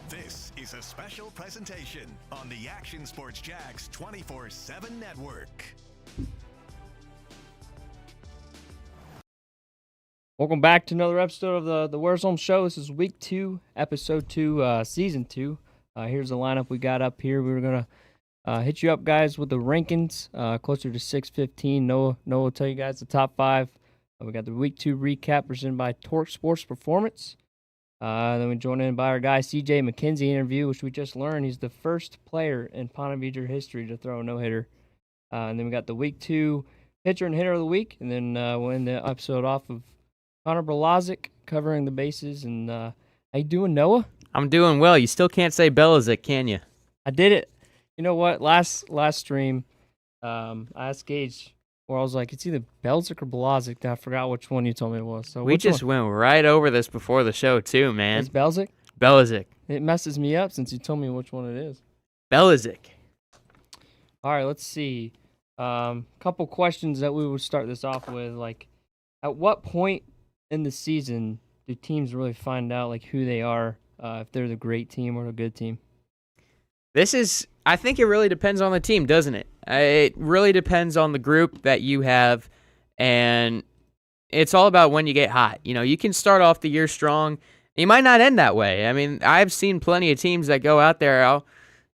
This is a special presentation on the Action Sports Jax 24/7 network. Welcome back to another episode of the Where's Home Show. This is week 2, episode 2, season 2. Here's the lineup we got up here. We were going to hit you up, guys, with the rankings closer to 6:15. Noah will tell you guys the top 5. We got the week 2 recap presented by Torque Sports Performance. Then we join in by our guy CJ Mckenzie interview, which we just learned he's the first player in Ponte Vedra history to throw a no-hitter. And then we got the week 2 pitcher and hitter of the week. And then we'll end the episode off of Connor Balazic covering the bases. And how you doing, Noah? I'm doing well. You still can't say Balazic, can you? I did it. You know what? Last stream, I asked Gage, where I was like, it's either Balazic or Balazic. I forgot which one you told me it was. So we just went right over this before the show, too, man. It's Balazic? Balazic. It messes me up since you told me which one it is. Balazic. All right, let's see. Couple questions that we would start this off with. Like, at what point in the season do teams really find out like who they are, if they're the great team or the good team? I think it really depends on the team, doesn't it? It really depends on the group that you have, and it's all about when you get hot. You know, you can start off the year strong. You might not end that way. I mean, I've seen plenty of teams that go out there.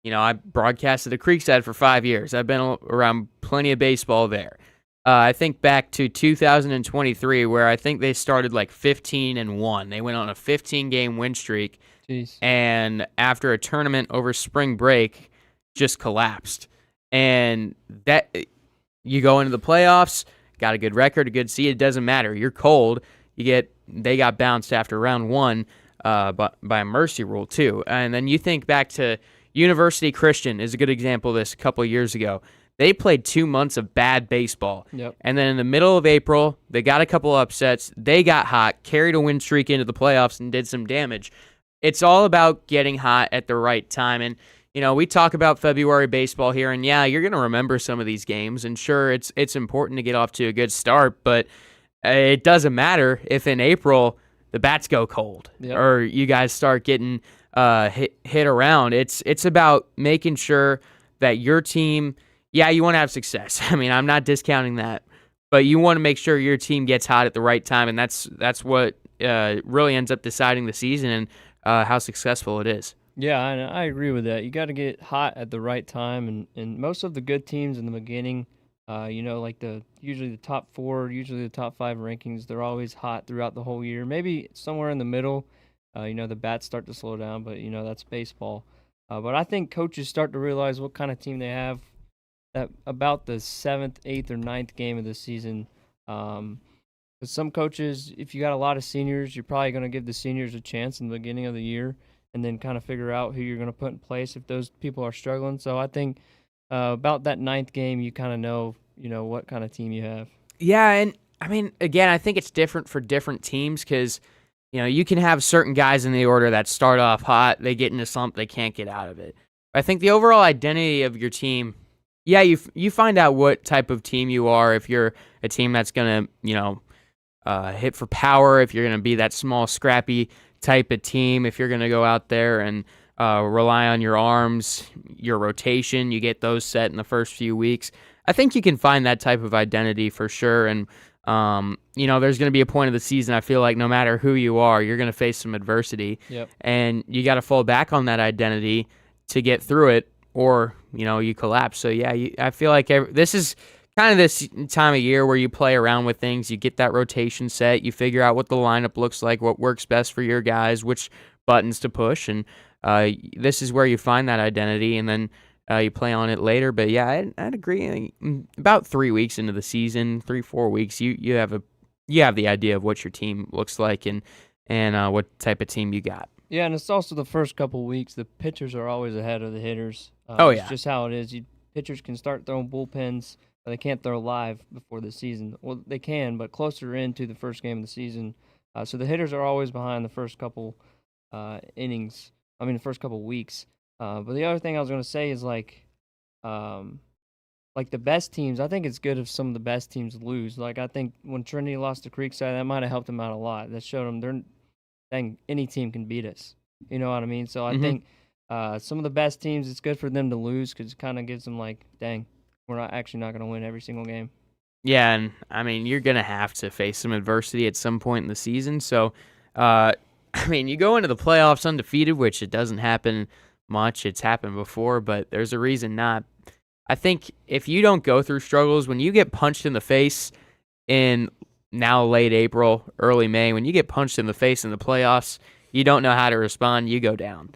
I broadcasted at Creekside for 5 years. I've been around plenty of baseball there. I think back to 2023, where I think they started like 15-1. They went on a 15-game win streak. Jeez. And after a tournament over spring break, just collapsed. And that you go into the playoffs, got a good record, a good seed. It doesn't matter. You're cold. They got bounced after round 1, by a mercy rule too. And then you think back to University Christian is a good example of this. A couple of years ago, they played 2 months of bad baseball. Yep. And then in the middle of April, they got a couple upsets. They got hot, carried a win streak into the playoffs, and did some damage. It's all about getting hot at the right time. And, we talk about February baseball here, and yeah, you're going to remember some of these games. And sure, it's important to get off to a good start, but it doesn't matter if in April the bats go cold. Yep. Or you guys start getting hit around. It's about making sure that your team, yeah, you want to have success. I mean, I'm not discounting that, but you want to make sure your team gets hot at the right time, and that's what really ends up deciding the season and how successful it is. Yeah, I agree with that. You got to get hot at the right time, and most of the good teams in the beginning, like usually the top 4, usually the top 5 rankings, they're always hot throughout the whole year. Maybe somewhere in the middle, the bats start to slow down, but that's baseball. But I think coaches start to realize what kind of team they have that about the 7th, 8th, or 9th game of the season. Because some coaches, if you got a lot of seniors, you're probably going to give the seniors a chance in the beginning of the year and then kind of figure out who you're going to put in place if those people are struggling. So I think about that 9th game, you kind of know, what kind of team you have. Yeah, and I mean, again, I think it's different for different teams because, you can have certain guys in the order that start off hot, they get in a slump, they can't get out of it. I think the overall identity of your team, yeah, you find out what type of team you are. If you're a team that's going to, hit for power, if you're going to be that small, scrappy type of team, if you're going to go out there and rely on your arms, your rotation, you get those set in the first few weeks. I think you can find that type of identity for sure. And, there's going to be a point of the season, I feel like no matter who you are, you're going to face some adversity. Yep. And you got to fall back on that identity to get through it, or, you collapse. So, yeah, I feel like this is kind of this time of year where you play around with things. You get that rotation set. You figure out what the lineup looks like, what works best for your guys, which buttons to push. And this is where you find that identity, and then you play on it later. But, yeah, I'd agree. About 3 weeks into the season, 3-4 weeks, you have the idea of what your team looks like and what type of team you got. Yeah, and it's also the first couple weeks. The pitchers are always ahead of the hitters. It's just how it is. Pitchers can start throwing bullpens. They can't throw live before the season. Well, they can, but closer into the first game of the season. So the hitters are always behind the first couple innings. The first couple weeks. But the other thing I was going to say is like the best teams. I think it's good if some of the best teams lose. Like I think when Trinity lost to Creekside, that might have helped them out a lot. That showed them dang, any team can beat us. You know what I mean? So I think some of the best teams, it's good for them to lose because it kind of gives them like, dang, we're not going to win every single game. Yeah, and I mean, you're going to have to face some adversity at some point in the season. So, I mean, you go into the playoffs undefeated, which it doesn't happen much. It's happened before, but there's a reason not. I think if you don't go through struggles, when you get punched in the face in now late April, early May, when you get punched in the face in the playoffs, you don't know how to respond, you go down.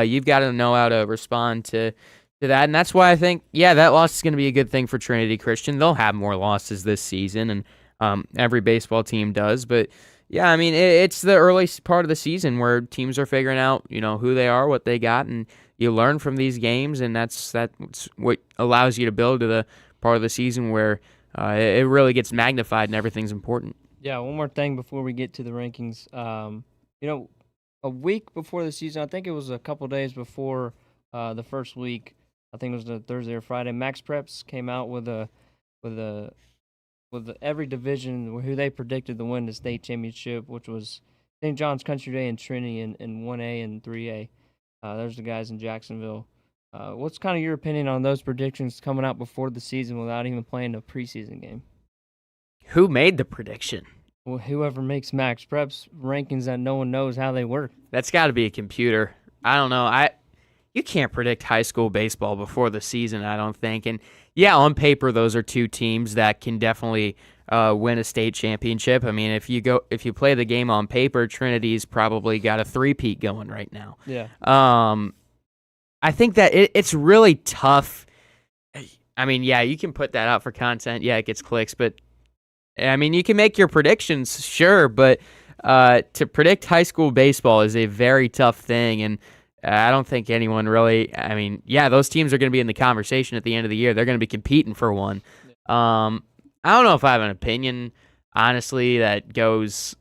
You've got to know how to respond to that, and that's why I think, that loss is going to be a good thing for Trinity Christian. They'll have more losses this season, and every baseball team does, but I mean, it's the early part of the season where teams are figuring out, who they are, what they got, and you learn from these games, and that's what allows you to build to the part of the season where it really gets magnified and everything's important. Yeah, one more thing before we get to the rankings. A week before the season, I think it was a couple days before the first week, I think it was the Thursday or Friday, Max Preps came out with every division who they predicted to win the state championship, which was St. John's Country Day and Trinity in 1A and 3A. There's the guys in Jacksonville. What's kind of your opinion on those predictions coming out before the season without even playing a preseason game? Who made the prediction? Well, whoever makes Max Preps rankings that no one knows how they work. That's got to be a computer. I don't know. You can't predict high school baseball before the season, I don't think. And on paper, those are two teams that can definitely win a state championship. I mean, if you play the game on paper, Trinity's probably got a three-peat going right now. Yeah. I think that it's really tough. I mean, you can put that out for content. It gets clicks, but I mean, you can make your predictions, sure, but to predict high school baseball is a very tough thing, and I don't think anyone really. I mean, those teams are going to be in the conversation at the end of the year. They're going to be competing for one. I don't know if I have an opinion, honestly, that goes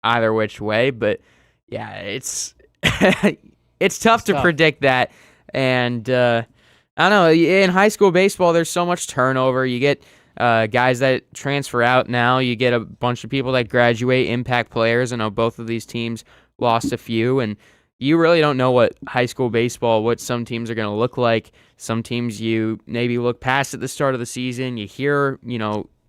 either which way, but it's it's tough to predict that. And I don't know. In high school baseball, there's so much turnover. You get guys that transfer out now. You get a bunch of people that graduate, impact players. I know both of these teams lost a few, and you really don't know what high school baseball, what some teams are going to look like. Some teams you maybe look past at the start of the season. You hear,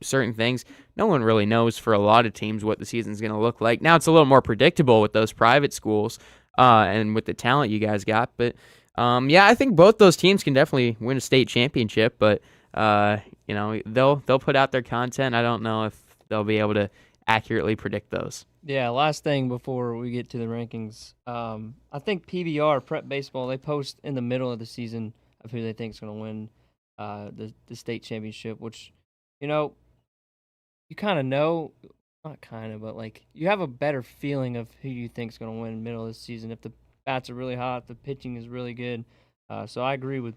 certain things. No one really knows for a lot of teams what the season's going to look like. Now it's a little more predictable with those private schools and with the talent you guys got. But, I think both those teams can definitely win a state championship, but they'll put out their content. I don't know if they'll be able to accurately predict those. Yeah, last thing before we get to the rankings. I think PBR, Prep Baseball, they post in the middle of the season of who they think is going to win the state championship, which, you kind of know, not kind of, but like you have a better feeling of who you think is going to win in the middle of the season. If the bats are really hot, if the pitching is really good. So I agree with,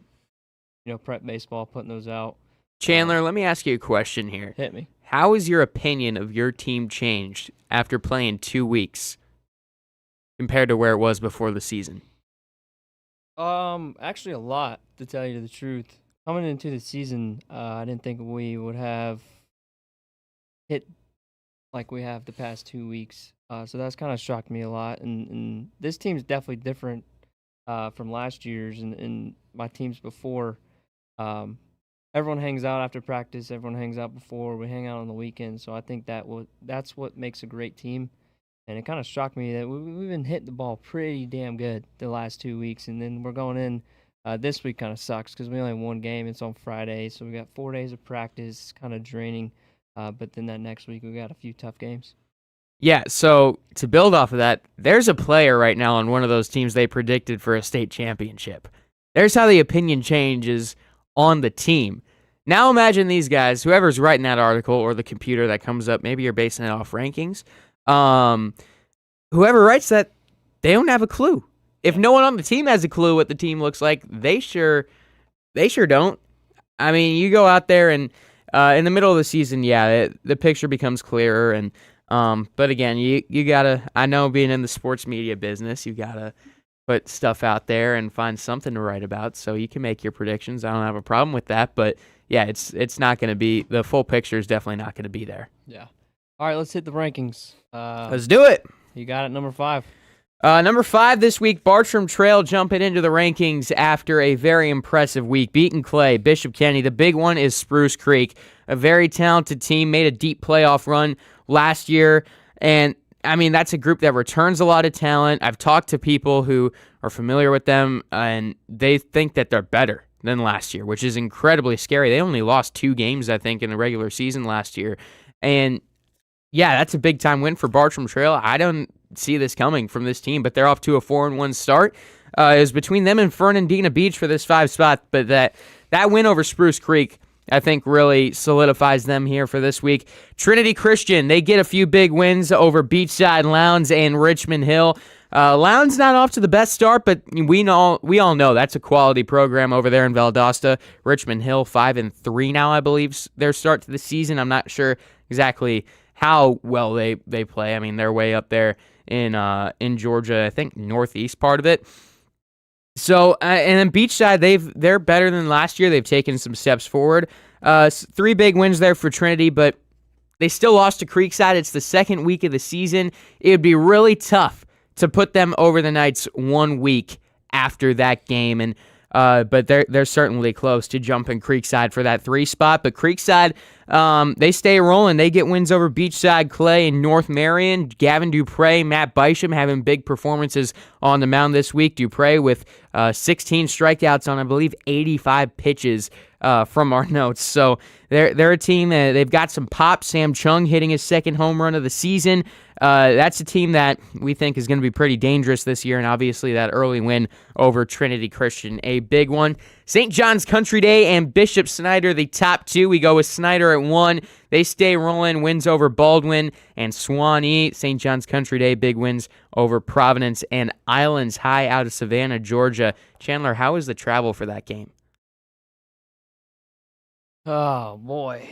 Prep Baseball putting those out. Chandler, let me ask you a question here. Hit me. How has your opinion of your team changed after playing 2 weeks compared to where it was before the season? Actually a lot, to tell you the truth. Coming into the season, I didn't think we would have hit like we have the past 2 weeks. So that's kind of shocked me a lot. And this team's definitely different from last year's and my teams before. Everyone hangs out after practice. Everyone hangs out before. We hang out on the weekends. So I think that's what makes a great team. And it kind of shocked me that we've been hitting the ball pretty damn good the last 2 weeks. And then we're going in. This week kind of sucks because we only have one game. It's on Friday. So we got 4 days of practice, kind of draining. But then that next week we got a few tough games. Yeah, so to build off of that, there's a player right now on one of those teams they predicted for a state championship. There's how the opinion changes on the team. Now imagine these guys, whoever's writing that article or the computer that comes up, maybe you're basing it off rankings. Whoever writes that, they don't have a clue. If no one on the team has a clue what the team looks like, they sure don't. I mean, you go out there and in the middle of the season, the picture becomes clearer. And but again, you gotta. I know being in the sports media business, you gotta put stuff out there and find something to write about, so you can make your predictions. I don't have a problem with that, but it's not going to be the full picture. Is definitely not going to be there. Yeah. All right, let's hit the rankings. Let's do it. You got it, number 5. Number 5 this week, Bartram Trail jumping into the rankings after a very impressive week. Beating Clay, Bishop Kenny. The big one is Spruce Creek, a very talented team, made a deep playoff run last year. And, I mean, that's a group that returns a lot of talent. I've talked to people who are familiar with them, and they think that they're better than last year, which is incredibly scary. They only lost 2 games, I think, in the regular season last year. And, yeah, that's a big-time win for Bartram Trail. I don't see this coming from this team, but they're off to a 4-1 start. It was between them and Fernandina Beach for this 5 spot, but that win over Spruce Creek, I think, really solidifies them here for this week. Trinity Christian, they get a few big wins over Beachside Lowndes and Richmond Hill. Lowndes not off to the best start, but we all know that's a quality program over there in Valdosta. Richmond Hill 5-3 now, I believe, their start to the season. I'm not sure exactly how well they play. I mean, they're way up there in Georgia, I think northeast part of it. So, and then Beachside, they're better than last year. They've taken some steps forward. 3 big wins there for Trinity, but they still lost to Creekside. It's the second week of the season. It would be really tough to put them over the Knights 1 week after that game, and but they're certainly close to jumping Creekside for that 3 spot. But Creekside, they stay rolling. They get wins over Beachside, Clay, and North Marion. Gavin Dupre, Matt Bysham having big performances on the mound this week. Dupre with 16 strikeouts on, I believe, 85 pitches from our notes. So they're a team that they've got some pop. Sam Chung hitting his 2nd home run of the season. That's a team that we think is going to be pretty dangerous this year, and obviously that early win over Trinity Christian, a big one. St. John's Country Day and Bishop Snyder, the top 2. We go with Snyder at 1. They stay rolling, wins over Baldwin and Swanee. St. John's Country Day, big wins over Providence and Islands High out of Savannah, Georgia. Chandler, how was the travel for that game? Oh, boy.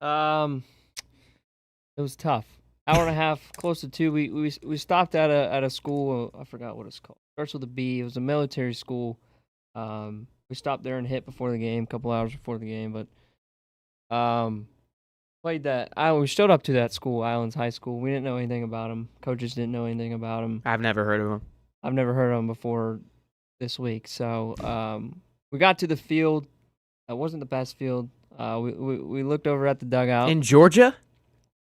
It was tough. Hour and a half, close to 2. We stopped at a school. I forgot what it's called. Starts with a B. It was a military school. We stopped there and hit before the game, a couple hours before the game. But played that. We showed up to that school, Islands High School. We didn't know anything about them. Coaches didn't know anything about them. I've never heard of them. I've never heard of them before this week. So we got to the field. It wasn't the best field. We looked over at the dugout. In Georgia?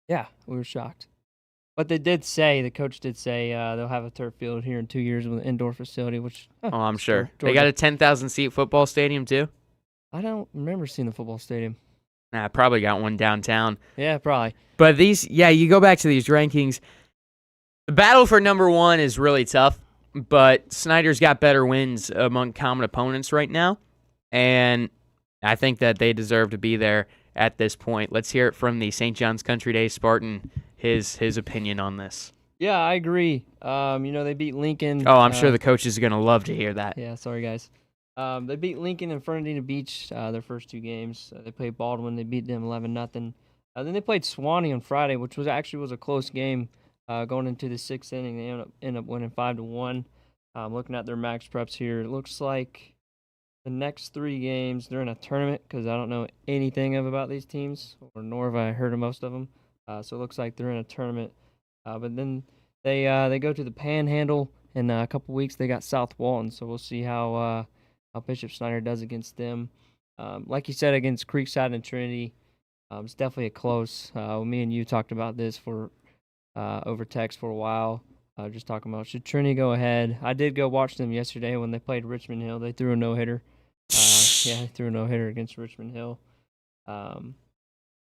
Yeah, we were shocked. But the coach did say they'll have a turf field here in 2 years with an indoor facility, which... Oh, I'm sure. Georgia. They got a 10,000-seat football stadium, too? I don't remember seeing the football stadium. Nah, probably got one downtown. Yeah, probably. But you go back to these rankings. The battle for number 1 is really tough, but Snyder's got better wins among common opponents right now, and I think that they deserve to be there at this point. Let's hear it from the St. John's Country Day Spartan, his opinion on this. Yeah, I agree. They beat Lincoln. Oh, I'm sure the coaches are going to love to hear that. Yeah, sorry, guys. They beat Lincoln and Fernandina Beach their first 2 games. They played Baldwin. They beat them 11-0. Then they played Swanee on Friday, which was a close game going into the 6th inning. They ended up winning 5-1. Looking at their max preps here, it looks like the next 3 games, they're in a tournament because I don't know anything about these teams, nor have I heard of most of them. So it looks like they're in a tournament. But then they go to the Panhandle in a couple weeks. They got South Walton, so we'll see how Bishop Snyder does against them. Like you said, against Creekside and Trinity, it's definitely a close. Me and you talked about this over text for a while. Just talking about, should Trinity go ahead? I did go watch them yesterday when they played Richmond Hill. They threw a no-hitter. They threw a no-hitter against Richmond Hill.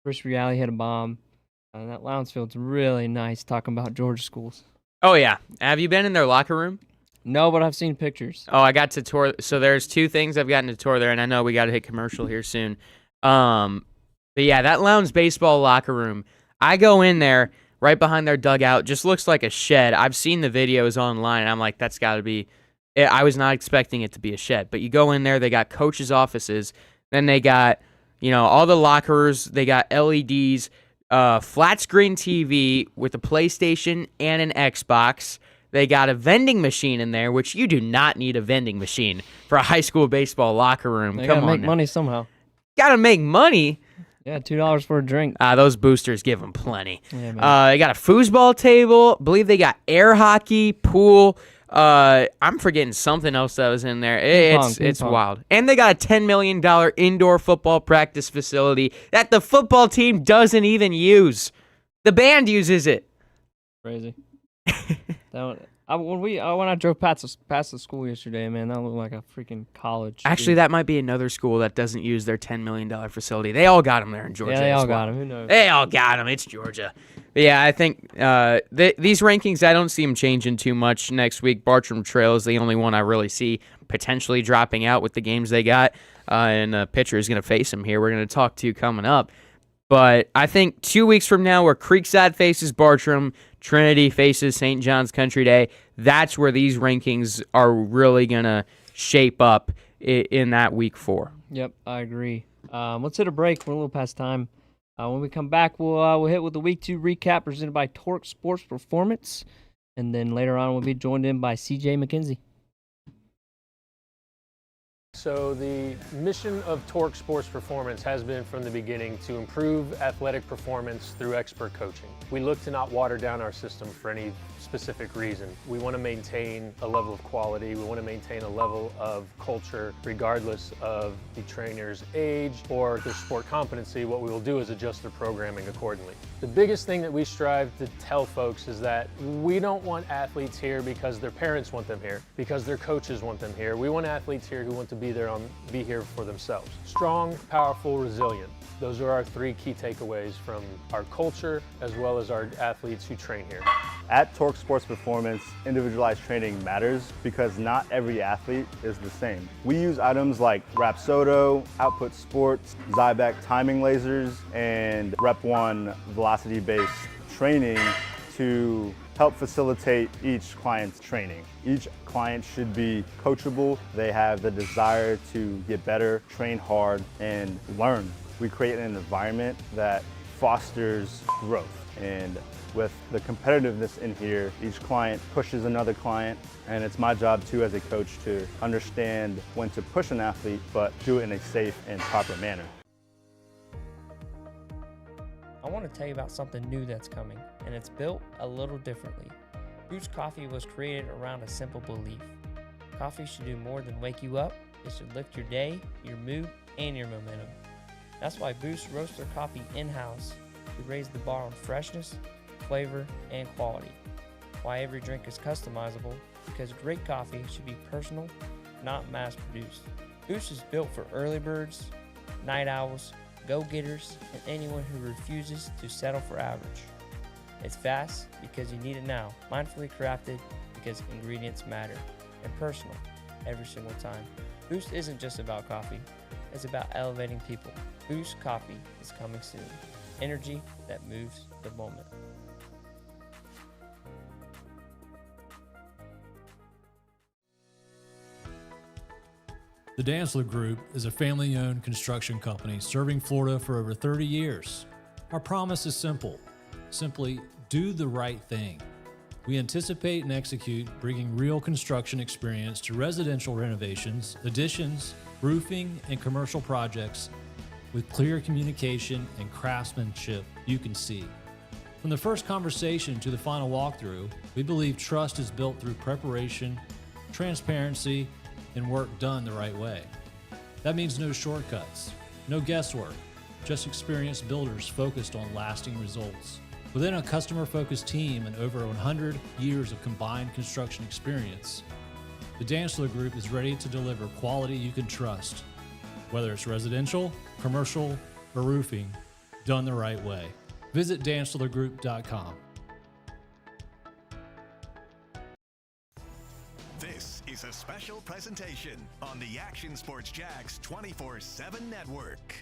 Chris Reale hit a bomb. And that Lowndes Field's really nice, talking about Georgia schools. Oh, yeah. Have you been in their locker room? No, but I've seen pictures. Oh, I got to tour. So there's 2 things I've gotten to tour there, and I know we got to hit commercial here soon. But, yeah, that Lowndes baseball locker room, I go in there right behind their dugout, just looks like a shed. I've seen the videos online, and I'm like, that's got to be – I was not expecting it to be a shed. But you go in there, they got coaches' offices. Then they got, all the lockers. They got LEDs, flat screen TV with a PlayStation and an Xbox. They got a vending machine in there, which you do not need a vending machine for a high school baseball locker room. They Come gotta on make now. money somehow. Got to make money. Yeah, $2 for a drink. Those boosters give them plenty. Yeah, man. They got a foosball table. Believe they got air hockey, pool. I'm forgetting something else that was in there. It's wild. And they got a $10 million indoor football practice facility that the football team doesn't even use. The band uses it. Crazy. When I drove past the school yesterday, man, that looked like a freaking college. Actually, that might be another school that doesn't use their $10 million facility. They all got them there in Georgia. Yeah, they all got them. Who knows? They all got them. It's Georgia. But yeah, I think these rankings, I don't see them changing too much next week. Bartram Trail is the only one I really see potentially dropping out with the games they got. And a pitcher is going to face them here. We're going to talk to coming up. But I think 2 weeks from now, where Creekside faces Bartram, Trinity faces St. John's Country Day, that's where these rankings are really going to shape up in that week 4. Yep, I agree. Let's hit a break. We're a little past time. When we come back, we'll hit with the Week 2 recap presented by Torque Sports Performance. And then later on, we'll be joined in by CJ Mckenzie. So the mission of Torque Sports Performance has been from the beginning to improve athletic performance through expert coaching. We look to not water down our system for any specific reason. We want to maintain a level of quality. We want to maintain a level of culture regardless of the trainer's age or their sport competency. What we will do is adjust their programming accordingly. The biggest thing that we strive to tell folks is that we don't want athletes here because their parents want them here, because their coaches want them here. We want athletes here who want to be here for themselves. Strong, powerful, resilient. Those are our 3 key takeaways from our culture as well as our athletes who train here. At Torque Sports Performance, individualized training matters because not every athlete is the same. We use items like Rapsodo, Output Sports, Zybec timing lasers, and Rep 1 velocity-based training to help facilitate each client's training. Each client should be coachable. They have the desire to get better, train hard, and learn. We create an environment that fosters growth. And with the competitiveness in here, each client pushes another client, and it's my job too as a coach to understand when to push an athlete, but do it in a safe and proper manner. I want to tell you about something new that's coming, and it's built a little differently. Boost Coffee was created around a simple belief. Coffee should do more than wake you up. It should lift your day, your mood, and your momentum. That's why Boost roasts their coffee in-house. We raise the bar on freshness, flavor, and quality. Why every drink is customizable, because great coffee should be personal, not mass-produced. Boost is built for early birds, night owls, go-getters, and anyone who refuses to settle for average. It's fast because you need it now, mindfully crafted because ingredients matter, and personal every single time. Boost isn't just about coffee, it's about elevating people. Boost Coffee is coming soon. Energy that moves the moment. The Dantzler Group is a family-owned construction company serving Florida for over 30 years. Our promise is simple. Simply do the right thing. We anticipate and execute bringing real construction experience to residential renovations, additions, roofing, and commercial projects with clear communication and craftsmanship you can see. From the first conversation to the final walkthrough, we believe trust is built through preparation, transparency, and work done the right way. That means no shortcuts, no guesswork, just experienced builders focused on lasting results. Within a customer-focused team and over 100 years of combined construction experience, the Dantzler Group is ready to deliver quality you can trust, whether it's residential, commercial, or roofing, done the right way. Visit dantzlergroup.com. This is a special presentation on the Action Sports Jax 24/7 network.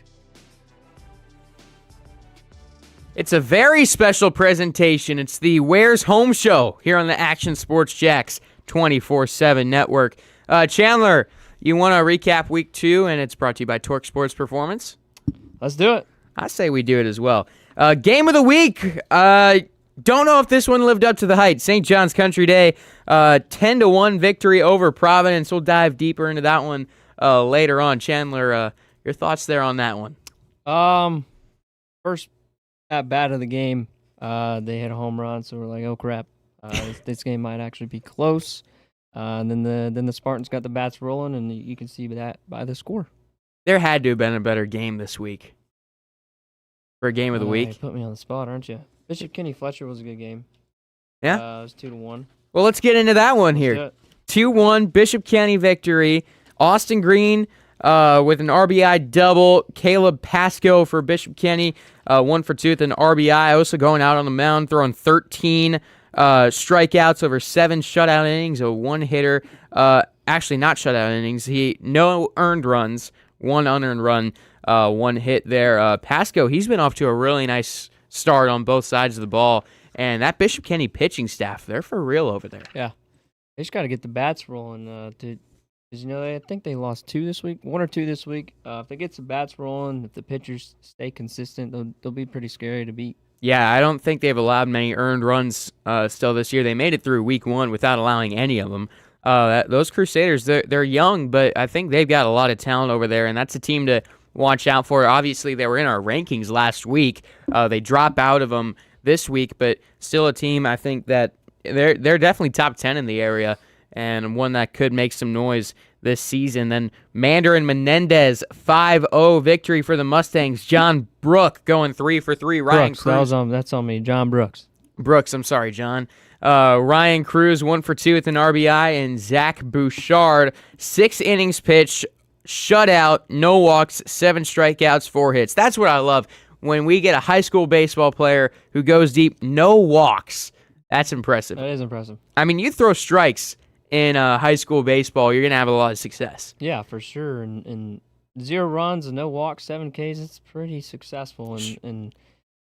It's a very special presentation. It's the Where's Home Show here on the Action Sports Jax 24/7 network. Chandler, you want to recap week 2, and it's brought to you by Torque Sports Performance? Let's do it. I say we do it as well. Game of the week. Don't know if this one lived up to the hype. St. John's Country Day, 10-1 victory over Providence. We'll dive deeper into that one later on. Chandler, your thoughts there on that one? first at bat of the game, they hit a home run, so we're like, oh crap, this game might actually be close. And then the Spartans got the bats rolling, and you can see that by the score. There had to have been a better game this week for a game of the You week. put me on the spot, aren't you? Bishop Kenny Fletcher was a good game. Yeah? It was 2-1. Well, let's get into that one here. 2-1 Bishop Kenny victory. Austin Green with an RBI double. Caleb Pasco for Bishop Kenny, 1 for 2 with an RBI. Also going out on the mound, throwing 13 strikeouts over 7 shutout innings, a one-hitter. Actually, not shutout innings. No earned runs, 1 unearned run, 1 hit there. Pasco, he's been off to a really nice start on both sides of the ball. And that Bishop Kenny pitching staff, they're for real over there. Yeah. They just got to get the bats rolling. Because, I think they lost 2 this week, 1 or 2 this week. If they get some bats rolling, if the pitchers stay consistent, they'll be pretty scary to beat. Yeah, I don't think they've allowed many earned runs still this year. They made it through week 1 without allowing any of them. Those Crusaders, they're young, but I think they've got a lot of talent over there, and that's a team to watch out for. Obviously, they were in our rankings last week. They drop out of them this week, but still a team I think that they're definitely top 10 in the area and one that could make some noise this season. Then Mandarin Menendez, 5-0 victory for the Mustangs. John Brook going 3 for 3. Ryan Cruz. That's on me. John Brooks. I'm sorry, John. Ryan Cruz, 1 for 2 with an RBI, and Zach Bouchard, 6 innings pitched, shutout, no walks, 7 strikeouts, 4 hits. That's what I love. When we get a high school baseball player who goes deep, no walks, that's impressive. That is impressive. I mean, you throw strikes in high school baseball, you're going to have a lot of success. Yeah, for sure. And 0 runs and no walks, 7 Ks, it's pretty successful. And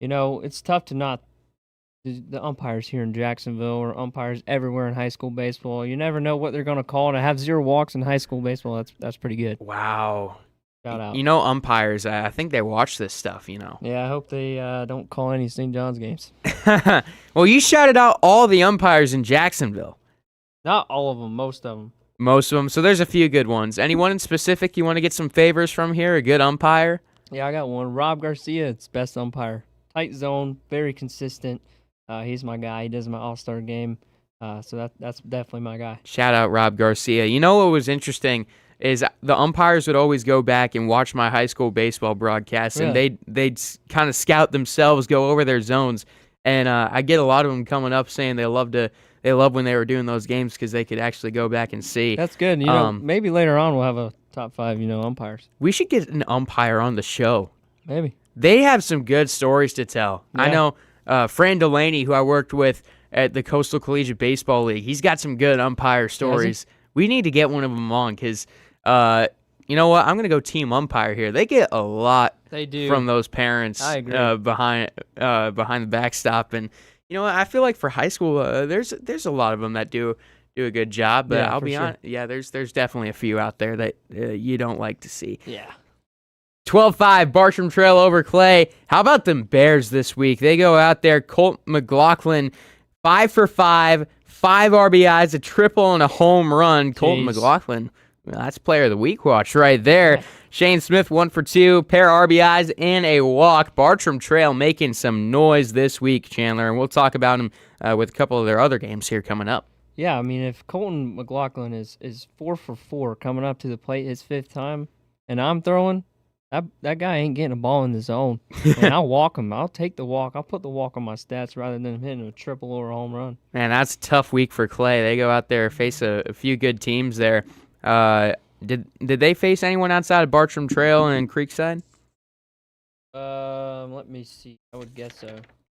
it's tough to not – the umpires here in Jacksonville or umpires everywhere in high school baseball, you never know what they're going to call. To have 0 walks in high school baseball, that's pretty good. Wow. Shout out. Umpires, I think they watch this stuff, Yeah, I hope they don't call any St. John's games. Well, you shouted out all the umpires in Jacksonville. Not all of them, most of them. Most of them. So there's a few good ones. Anyone in specific you want to get some favors from here? A good umpire? Yeah, I got one. Rob Garcia, it's best umpire. Tight zone, very consistent. He's my guy. He does my all-star game. So that's definitely my guy. Shout out Rob Garcia. You know what was interesting is the umpires would always go back and watch my high school baseball broadcasts, and they'd kind of scout themselves, go over their zones, and I get a lot of them coming up saying they love when they were doing those games because they could actually go back and see. That's good. Maybe later on we'll have a top 5, umpires. We should get an umpire on the show. Maybe. They have some good stories to tell. Yeah. I know Fran Delaney, who I worked with at the Coastal Collegiate Baseball League, he's got some good umpire stories. We need to get one of them on because, you know what? I'm going to go team umpire here. They get a lot from those parents behind the backstop. And, I feel like for high school, there's a lot of them that do a good job. But I'll be honest, there's definitely a few out there that you don't like to see. Yeah. 12-5, Bartram Trail over Clay. How about them Bears this week? They go out there, Colt McLaughlin, 5 for 5, 5 RBIs, a triple, and a home run. Colt McLaughlin, that's player of the week watch right there. Shane Smith, 1 for 2, pair RBIs, and a walk. Bartram Trail making some noise this week, Chandler, and we'll talk about them with a couple of their other games here coming up. Yeah, I mean, if Colton McLaughlin is 4 for 4 coming up to the plate his 5th time, and I'm throwing, that guy ain't getting a ball in the zone. And I'll walk him. I'll take the walk. I'll put the walk on my stats rather than hitting a triple or a home run. Man, that's a tough week for Clay. They go out there, face a few good teams there. Did they face anyone outside of Bartram Trail and Creekside? Let me see. I would guess so.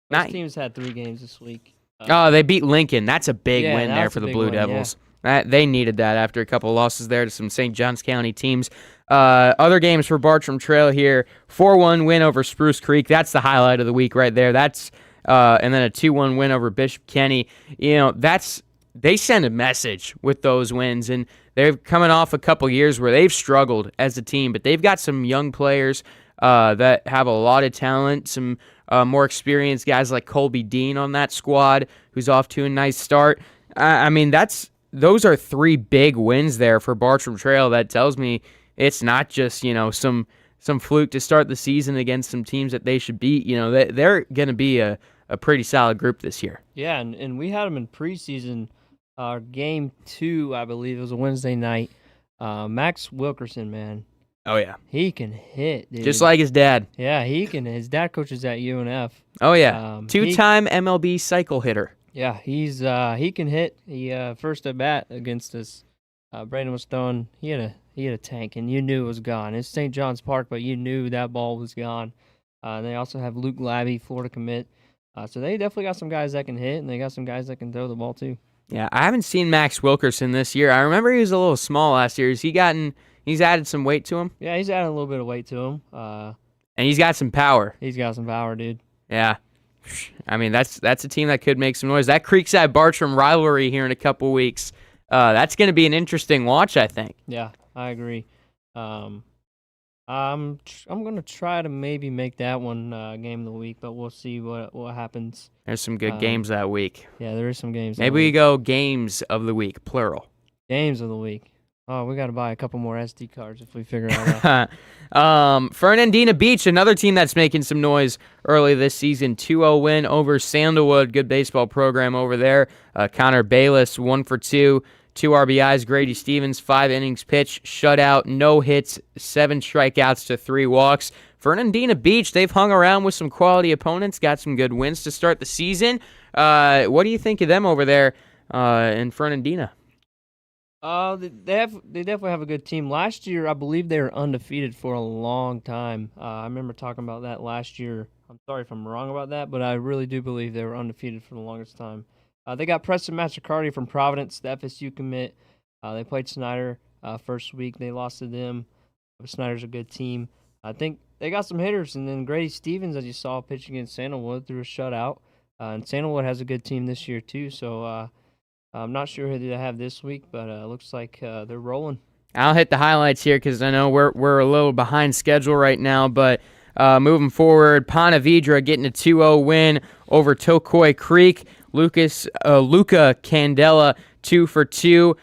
Those teams had 3 games this week. They beat Lincoln. That's a big win there for the Blue Devils. Yeah. They needed that after a couple of losses there to some St. Johns County teams. Other games for Bartram Trail here, 4-1 win over Spruce Creek. That's the highlight of the week right there. That's and then a 2-1 win over Bishop Kenny. They send a message with those wins, and they're coming off a couple years where they've struggled as a team, but they've got some young players that have a lot of talent, some more experienced guys like Colby Dean on that squad, who's off to a nice start. Those are 3 big wins there for Bartram Trail. That tells me it's not just, some some fluke to start the season against some teams that they should beat. They're going to be a pretty solid group this year. Yeah, and we had them in preseason. Game 2, I believe, it was a Wednesday night. Max Wilkerson, man. Oh, yeah. He can hit, dude. Just like his dad. Yeah, he can. His dad coaches at UNF. Oh, yeah. Two-time MLB cycle hitter. Yeah, he can hit. He first at bat against us. Brandon was throwing. He had a tank, and you knew it was gone. It's St. John's Park, but you knew that ball was gone. They also have Luke Labby, Florida commit. So they definitely got some guys that can hit, and they got some guys that can throw the ball too. Yeah, I haven't seen Max Wilkerson this year. I remember he was a little small last year. He's added some weight to him? Yeah, he's added a little bit of weight to him. And he's got some power. He's got some power, dude. Yeah. I mean, that's a team that could make some noise. That Creekside Bartram rivalry here in a couple weeks, that's going to be an interesting watch, I think. Yeah, I agree. I'm going to try to maybe make that one game of the week, but we'll see what happens. There's some good games that week. Yeah, there is some games. Maybe we go games of the week, plural. Games of the week. Oh, we got to buy a couple more SD cards if we figure out that. Fernandina Beach, another team that's making some noise early this season. 2-0 win over Sandalwood. Good baseball program over there. Connor Bayless, 1 for 2. 2 RBIs. Grady Stevens, 5 innings pitched. Shutout, no hits, 7 strikeouts to 3 walks. Fernandina Beach, they've hung around with some quality opponents. Got some good wins to start the season. What do you think of them over there in Fernandina? They definitely have a good team. Last year, I believe they were undefeated for a long time. I remember talking about that last year. I'm sorry if I'm wrong about that, but I really do believe they were undefeated for the longest time. They got Preston Mastricardi from Providence, the FSU commit. They played Snyder first week. They lost to them. Snyder's a good team. I think they got some hitters, and then Grady Stevens, as you saw, pitching against Sandalwood through a shutout. And Sandalwood has a good team this year too, so I'm not sure who they have this week, but it looks like they're rolling. I'll hit the highlights here because I know we're a little behind schedule right now, but moving forward, Ponte Vedra getting a 2-0 win over Tokoi Creek. Luca Candela, 2 for 2.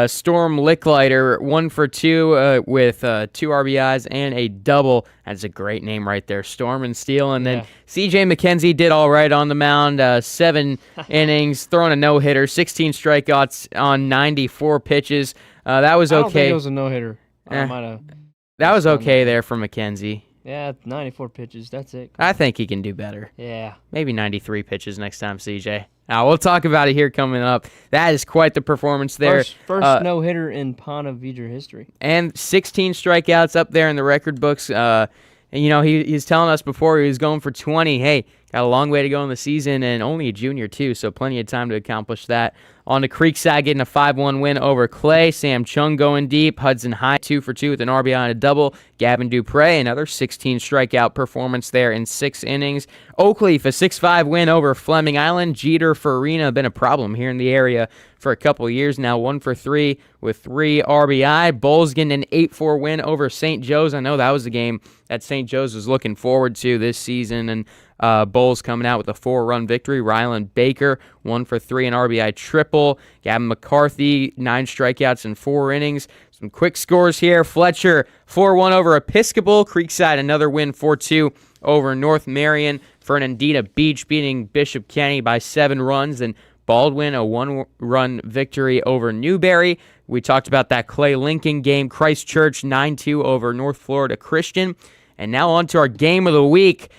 Storm Licklighter, 1 for 2 with 2 RBIs and a double. That's a great name right there, Storm and Steele. And then CJ Mckenzie did all right on the mound, 7 innings, throwing a no-hitter, 16 strikeouts on 94 pitches. That was okay. I don't think it was a no-hitter. That was okay there for Mckenzie. Yeah, 94 pitches. That's it. I think he can do better. Yeah. Maybe 93 pitches next time, CJ. We'll talk about it here coming up. That is quite the performance there. First no-hitter in Ponte Vedra history. And 16 strikeouts up there in the record books. And, he's telling us before he was going for 20. Hey, got a long way to go in the season and only a junior, too, so plenty of time to accomplish that. On the Creekside, getting a 5-1 win over Clay. Sam Chung going deep. Hudson High, 2 for 2 with an RBI and a double. Gavin Dupre, another 16 strikeout performance there in 6 innings. Oakleaf, a 6-5 win over Fleming Island. Jeter Farina, been a problem here in the area for a couple of years now. 1 for 3 with 3 RBI. Bulls getting an 8-4 win over St. Joe's. I know that was a game that St. Joe's was looking forward to this season, and Bulls coming out with a 4-run victory. Ryland Baker, 1 for 3, an RBI triple. Gavin McCarthy, 9 strikeouts in 4 innings. Some quick scores here. Fletcher, 4-1 over Episcopal. Creekside, another win, 4-2 over North Marion. Fernandina Beach beating Bishop Kenny by 7 runs. And Baldwin, a 1-run victory over Newberry. We talked about that Clay Lincoln game. Christchurch, 9-2 over North Florida Christian. And now on to our game of the week.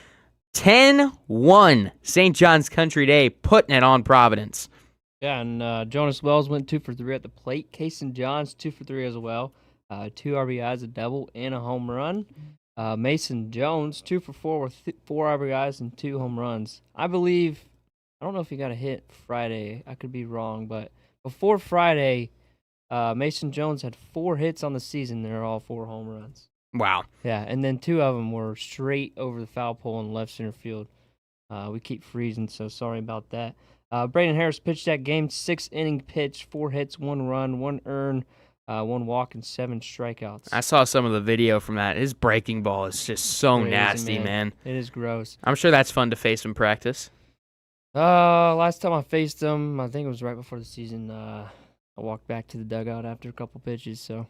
10-1 St. John's Country Day, putting it on Providence. Yeah, and Jonas Wells went 2 for 3 at the plate. Cason Johns, 2 for 3 as well. 2 RBIs, a double, and a home run. Mason Jones, 2 for 4 with 4 RBIs and 2 home runs. I don't know if he got a hit Friday. I could be wrong, but before Friday, Mason Jones had 4 hits on the season. They're all 4 home runs. Wow. Yeah, and then 2 of them were straight over the foul pole in left center field. We keep freezing, so sorry about that. Braden Harris pitched that game, 6-inning pitch, 4 hits, 1 run, 1 earn, 1 walk, and 7 strikeouts. I saw some of the video from that. His breaking ball is just so Crazy, nasty, man. It is gross. I'm sure that's fun to face in practice. Last time I faced him, I think it was right before the season. I walked back to the dugout after a couple pitches. So.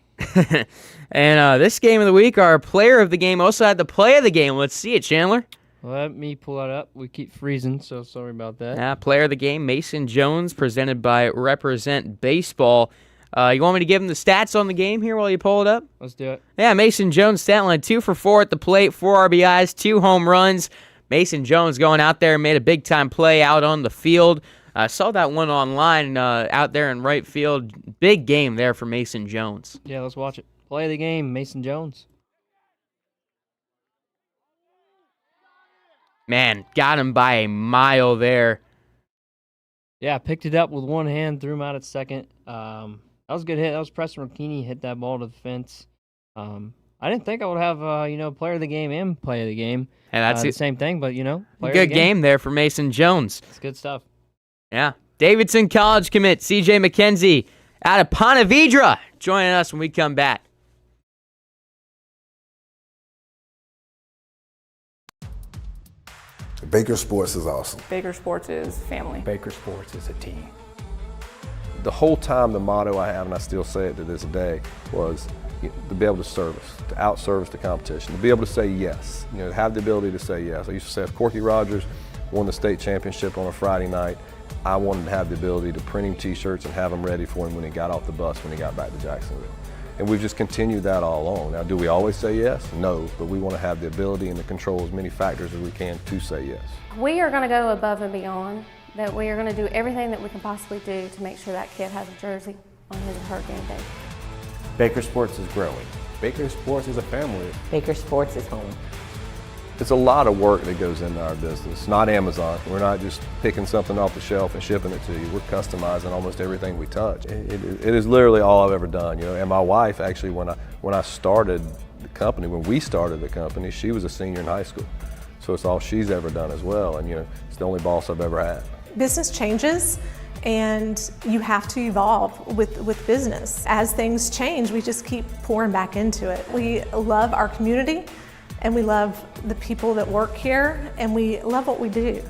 And this game of the week, our player of the game also had the play of the game. Let's see it, Chandler. Let me pull that up. We keep freezing, so sorry about that. Yeah, player of the game, Mason Jones, presented by Represent Baseball. You want me to give him the stats on the game here while you pull it up? Let's do it. Yeah, Mason Jones, stat line 2 for 4 at the plate, 4 RBIs, 2 home runs. Mason Jones going out there and made a big-time play out on the field. I saw that one online out there in right field. Big game there for Mason Jones. Yeah, let's watch it. Play of the game, Mason Jones. Man, got him by a mile there. Yeah, picked it up with one hand, threw him out at second. That was a good hit. That was Preston McKenzie, hit that ball to the fence. I didn't think I would have, player of the game and play of the game. And that's the same thing, but, player of the good game there for Mason Jones. It's good stuff. Yeah. Davidson College commit CJ Mckenzie out of Ponte Vedra joining us when we come back. Baker Sports is awesome. Baker Sports is family. Baker Sports is a team. The whole time the motto I have, and I still say it to this day, was to be able to service, to out-service the competition, to be able to say yes, to have the ability to say yes. I used to say if Corky Rogers won the state championship on a Friday night, I wanted to have the ability to print him t-shirts and have them ready for him when he got off the bus when he got back to Jacksonville. And we've just continued that all along. Now, do we always say yes? No, but we want to have the ability and to control as many factors as we can to say yes. We are going to go above and beyond, that we are going to do everything that we can possibly do to make sure that kid has a jersey on his or her game day. Baker Sports is growing. Baker Sports is a family. Baker Sports is home. It's a lot of work that goes into our business. Not Amazon. We're not just picking something off the shelf and shipping it to you. We're customizing almost everything we touch. It is literally all I've ever done. And my wife actually, when I started the company, when we started the company, she was a senior in high school. So it's all she's ever done as well. And it's the only boss I've ever had. Business changes, and you have to evolve with business. As things change, we just keep pouring back into it. We love our community, and we love the people that work here, and we love what we do.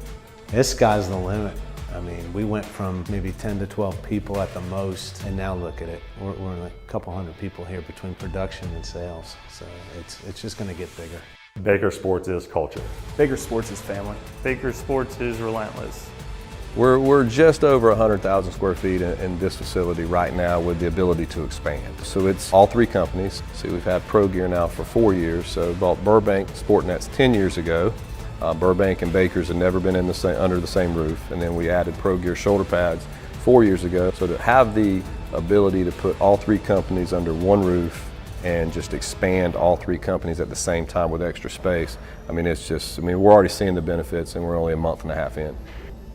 This sky's the limit. I mean, we went from maybe 10 to 12 people at the most, and now look at it. We're a couple hundred people here between production and sales, so it's just going to get bigger. Baker Sports is culture. Baker Sports is family. Baker Sports is relentless. We're just over 100,000 square feet in this facility right now with the ability to expand. So it's all 3 companies. See, we've had Pro Gear now for 4 years. So we bought Burbank Sportnets 10 years ago. Burbank and Baker's had never been under the same roof. And then we added Pro Gear shoulder pads 4 years ago. So to have the ability to put all 3 companies under one roof and just expand all 3 companies at the same time with extra space, we're already seeing the benefits and we're only a month and a half in.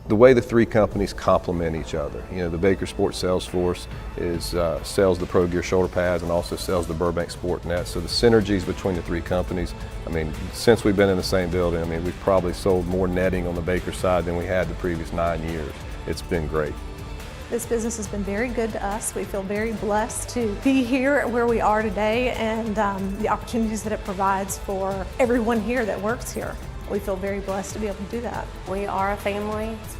The way the 3 companies complement each other. The Baker Sports sales force sells the Pro Gear shoulder pads and also sells the Burbank Sport Net. So the synergies between the 3 companies, since we've been in the same building, we've probably sold more netting on the Baker side than we had the previous 9 years. It's been great. This business has been very good to us. We feel very blessed to be here where we are today, and the opportunities that it provides for everyone here that works here. We feel very blessed to be able to do that. We are a family. It's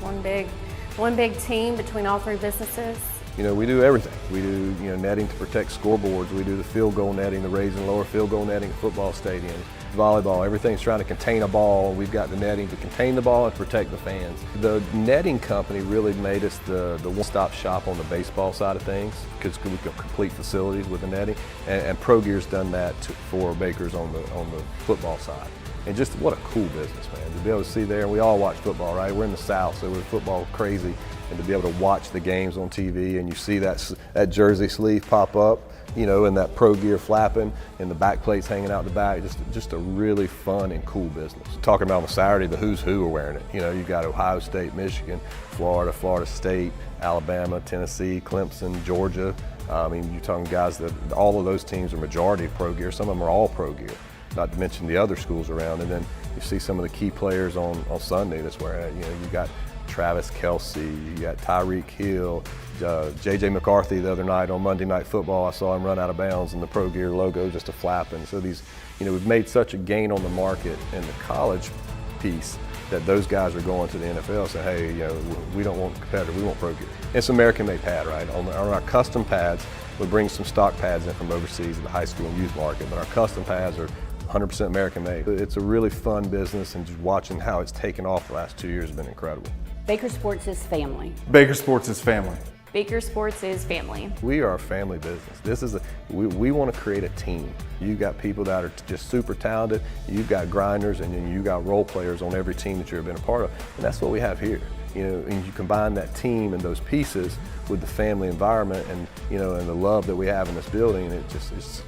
one big team between all 3 businesses. We do everything. We do netting to protect scoreboards. We do the field goal netting, the raise and lower field goal netting at football stadiums, volleyball. Everything's trying to contain a ball. We've got the netting to contain the ball and protect the fans. The netting company really made us the one-stop shop on the baseball side of things because we got complete facilities with the netting, and Pro Gear's done that for Baker's on the football side. And just what a cool business, man, to be able to see there. And we all watch football, right? We're in the South, so we're football crazy. And to be able to watch the games on TV and you see that jersey sleeve pop up, and that Pro Gear flapping and the back plates hanging out the back, just a really fun and cool business. Talking about on Saturday, the who's who are wearing it. You've got Ohio State, Michigan, Florida, Florida State, Alabama, Tennessee, Clemson, Georgia. You're talking guys that all of those teams are majority of Pro Gear. Some of them are all Pro Gear. Not to mention the other schools around. And then you see some of the key players on Sunday that's wearing it. You got Travis Kelce, you got Tyreek Hill, J.J. McCarthy the other night on Monday Night Football. I saw him run out of bounds and the Pro Gear logo just a flapping. So we've made such a gain on the market in the college piece that those guys are going to the NFL and say, hey, you know, we don't want competitor, we want pro gear. It's American-made pad, right? On our custom pads, we bring some stock pads in from overseas in the high school and youth market, but our custom pads are 100% American-made. It's a really fun business, and just watching how it's taken off the last 2 years has been incredible. Baker Sports is family. Baker Sports is family. Baker Sports is family. We are a family business. We want to create a team. You've got people that are just super talented, you've got grinders, and then you got role players on every team that you've been a part of, and that's what we have here. You know, and you combine that team and those pieces with the family environment, and you know, and the love that we have in this building, and it's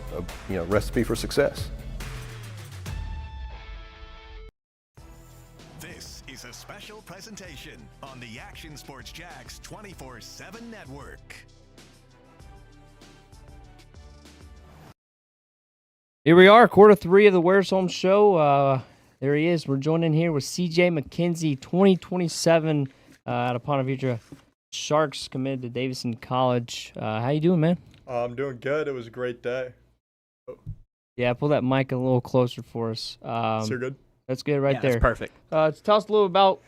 a recipe for success. This is a special presentation on the Action Sports Jacks 24/7 network. Here we are, quarter 3 of the Where's Home show. There he is. We're joining here with CJ Mckenzie, 2027 out of Ponte Vedra Sharks, committed to Davidson College. How you doing, man? I'm doing good. It was a great day. Yeah, pull that mic a little closer for us. So you're good? That's good right there. That's perfect. Tell us a little about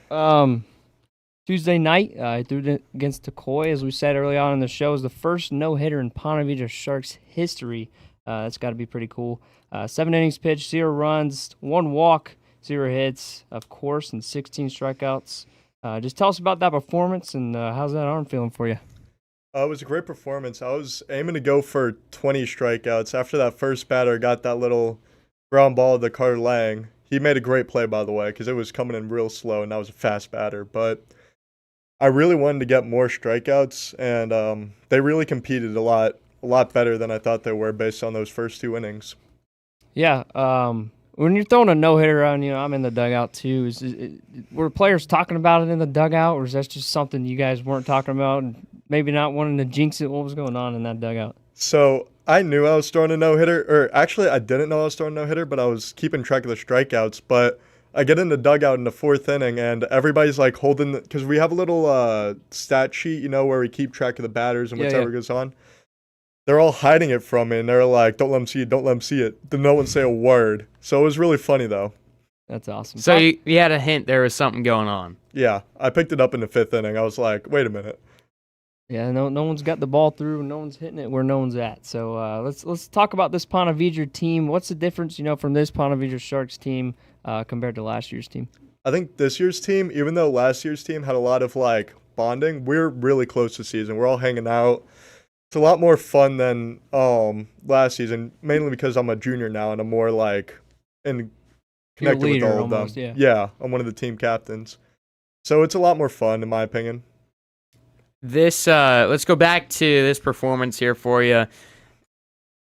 Tuesday night. I threw it against Decoy, as we said early on in the show. It was the first no-hitter in Ponte Vedra Sharks history. That's got to be pretty cool. 7 innings pitched, 0 runs, 1 walk, 0 hits, of course, and 16 strikeouts. Just tell us about that performance, and how's that arm feeling for you? It was a great performance. I was aiming to go for 20 strikeouts. After that first batter got that little ground ball to Carter Lang. He made a great play, by the way, because it was coming in real slow, and that was a fast batter. But I really wanted to get more strikeouts, and they really competed a lot better than I thought they were based on those first 2 innings. Yeah, when you're throwing a no-hitter around, I'm in the dugout too. Were players talking about it in the dugout, or is that just something you guys weren't talking about and maybe not wanting to jinx it? What was going on in that dugout? So I knew I was throwing a no-hitter, or actually I didn't know I was throwing a no-hitter, but I was keeping track of the strikeouts. But I get in the dugout in the 4th inning, and everybody's like holding, because we have a little stat sheet, where we keep track of the batters and whatever goes on. They're all hiding it from me, and they're like, don't let them see it, don't let them see it. Then no one say a word. So it was really funny, though. That's awesome. So you had a hint there was something going on. Yeah, I picked it up in the 5th inning. I was like, wait a minute. Yeah, no one's got the ball through, and no one's hitting it where no one's at. So let's talk about this Ponte Vedra team. What's the difference, from this Ponte Vedra Sharks team compared to last year's team? I think this year's team, even though last year's team had a lot of bonding, we're really close this season. We're all hanging out. It's a lot more fun than last season, mainly because I'm a junior now and I'm more connected with all of them. Yeah, I'm one of the team captains. So it's a lot more fun, in my opinion. This let's go back to this performance here for you.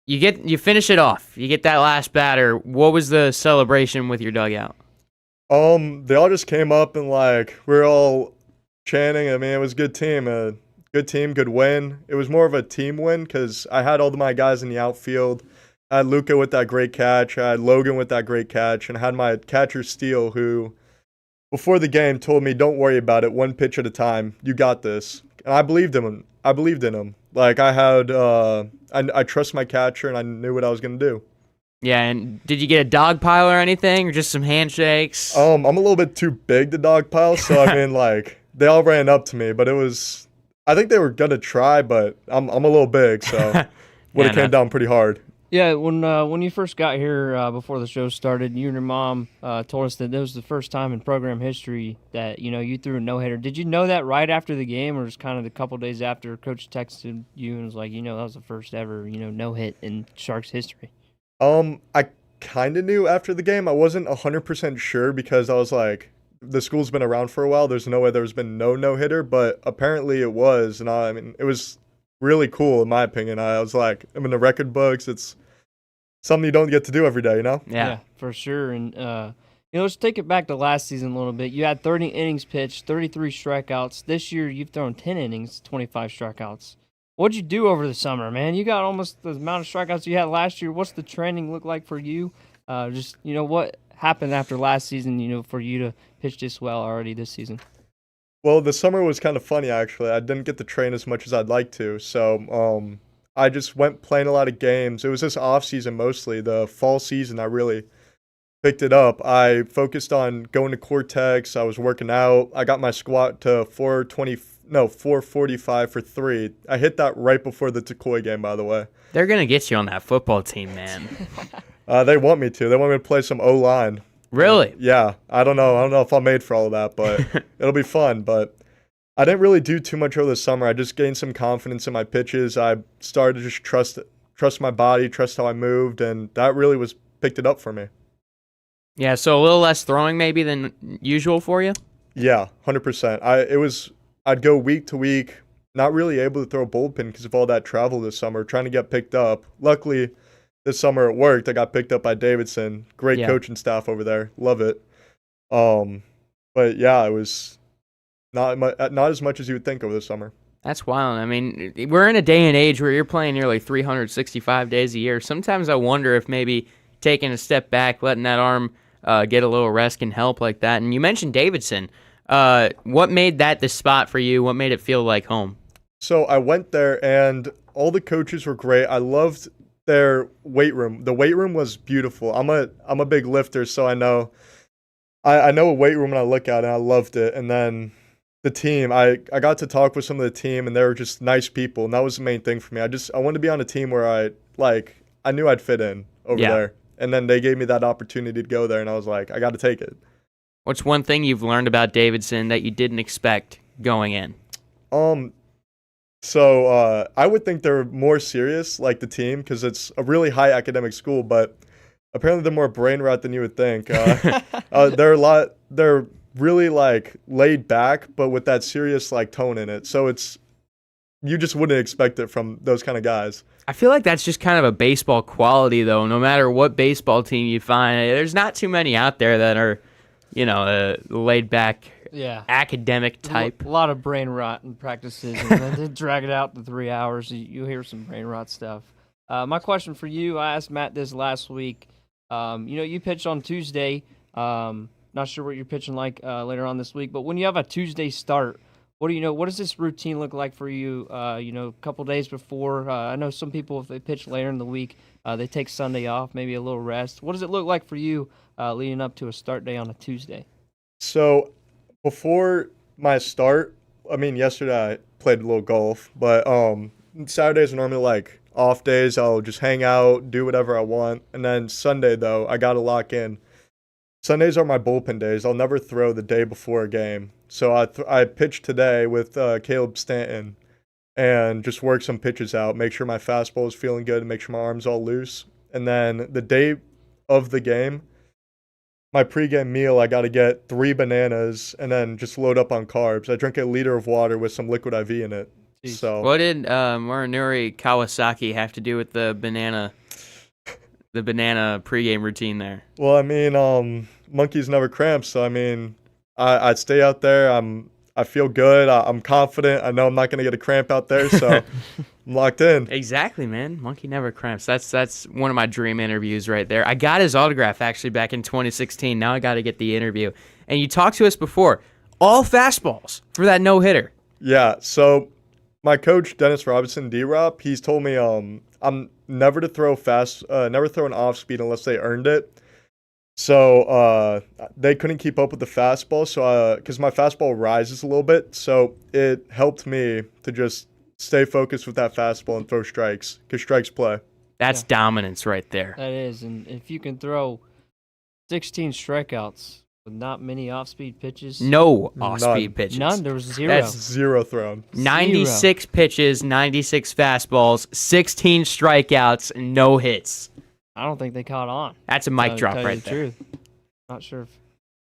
You finish it off. You get that last batter. What was the celebration with your dugout? They all just came up and we're all chanting. I mean, it was a good team. Good team, good win. It was more of a team win because I had all of my guys in the outfield. I had Luca with that great catch. I had Logan with that great catch. And I had my catcher Steele, who before the game told me, don't worry about it, 1 pitch at a time. You got this. And I believed in him. I trust my catcher, and I knew what I was going to do. Yeah, and did you get a dog pile or anything, or just some handshakes? I'm a little bit too big to dog pile, so I mean, they all ran up to me, but it was... I think they were going to try, but I'm a little big, so would have came down pretty hard. Yeah, when you first got here before the show started, you and your mom told us that was the first time in program history that, you threw a no-hitter. Did you know that right after the game, or just kind of a couple days after Coach texted you and was like, that was the first ever, no-hit in Sharks history? I kind of knew after the game. I wasn't 100% sure because I was like, the school's been around for a while. There's no way there's been no-hitter, but apparently it was. And I mean, it was really cool in my opinion. I was like, I'm in the record books. It's something you don't get to do every day, Yeah, for sure. And, let's take it back to last season a little bit. You had 30 innings pitched, 33 strikeouts. This year you've thrown 10 innings, 25 strikeouts. What'd you do over the summer, man? You got almost the amount of strikeouts you had last year. What's the trending look like for you? What happened after last season, for you to pitch this well already this season? Well, the summer was kind of funny, actually. I didn't get to train as much as I'd like to. So I just went playing a lot of games. It was this off season mostly. The fall season, I really picked it up, I focused on going to Cortex. I was working out. I got my squat to 445 for 3. I hit that right before the Tukoi game, by the way. They're going to get you on that football team, man. They want me to. They want me to play some O-line. Really? Yeah. I don't know. I don't know if I'm made for all of that, but it'll be fun. But I didn't really do too much over the summer. I just gained some confidence in my pitches. I started to just trust my body, trust how I moved, and that really picked it up for me. Yeah, so a little less throwing maybe than usual for you? Yeah, 100%. I'd go week to week, not really able to throw a bullpen because of all that travel this summer, trying to get picked up. Luckily, this summer it worked. I got picked up by Davidson. Great coaching staff over there. Love it. But yeah, it was not as much as you would think over the summer. That's wild. I mean, we're in a day and age where you're playing nearly 365 days a year. Sometimes I wonder if maybe taking a step back, letting that arm get a little rest can help like that. And you mentioned Davidson. What made that the spot for you? What made it feel like home? So I went there, and all the coaches were great. I loved their weight room. The weight room was beautiful. I'm a big lifter, so I know a weight room when I look at it, and I loved it. And then the team, I got to talk with some of the team, and they were just nice people, and that was the main thing for me. I wanted to be on a team where I knew I'd fit in over there. And then they gave me that opportunity to go there, and I was like, I got to take it. What's one thing you've learned about Davidson that you didn't expect going in? So I would think they're more serious, like the team, because it's a really high academic school, but apparently they're more brain rot than you would think. They're really like laid back, but with that serious like tone in it. So you just wouldn't expect it from those kind of guys. I feel like that's just kind of a baseball quality, though. No matter what baseball team you find, there's not too many out there that are, laid back, academic type. A lot of brain rot in practices, and then they drag it out to 3 hours. You hear some brain rot stuff. My question for you, I asked Matt this last week. You pitched on Tuesday. Not sure what you're pitching like later on this week, but when you have a Tuesday start, what does this routine look like for you? A couple days before. I know some people, if they pitch later in the week, they take Sunday off, maybe a little rest. What does it look like for you leading up to a start day on a Tuesday? So before my start, yesterday I played a little golf, but Saturdays are normally like off days. I'll just hang out, do whatever I want. And then Sunday, though, I got to lock in. Sundays are my bullpen days. I'll never throw the day before a game. So I pitched today with Caleb Stanton and just work some pitches out, make sure my fastball is feeling good, and make sure my arm's all loose. And then the day of the game, my pregame meal, I got to get 3 bananas and then just load up on carbs. I drink a liter of water with some liquid IV in it. Jeez. So what did Muranuri Kawasaki have to do with the banana pregame routine there? Well, monkeys never cramp, so I stay out there. I feel good. I'm confident. I know I'm not going to get a cramp out there, so I'm locked in. Exactly, man. Monkey never cramps. That's one of my dream interviews right there. I got his autograph actually back in 2016. Now I got to get the interview. And you talked to us before. All fastballs for that no-hitter. Yeah, so my coach, Dennis Robinson, D-Rob, he's told me I'm never to throw never throw an off-speed unless they earned it. So they couldn't keep up with the fastball, so because my fastball rises a little bit, so it helped me to just stay focused with that fastball and throw strikes, because strikes play. That's dominance right there. That is, and if you can throw 16 strikeouts with not many off-speed pitches. No off-speed pitches. None. There was 0. That's 0 thrown. 96 pitches, 96 fastballs, 16 strikeouts, and no hits. I don't think they caught on. That's a mic drop right there. Truth. Not sure if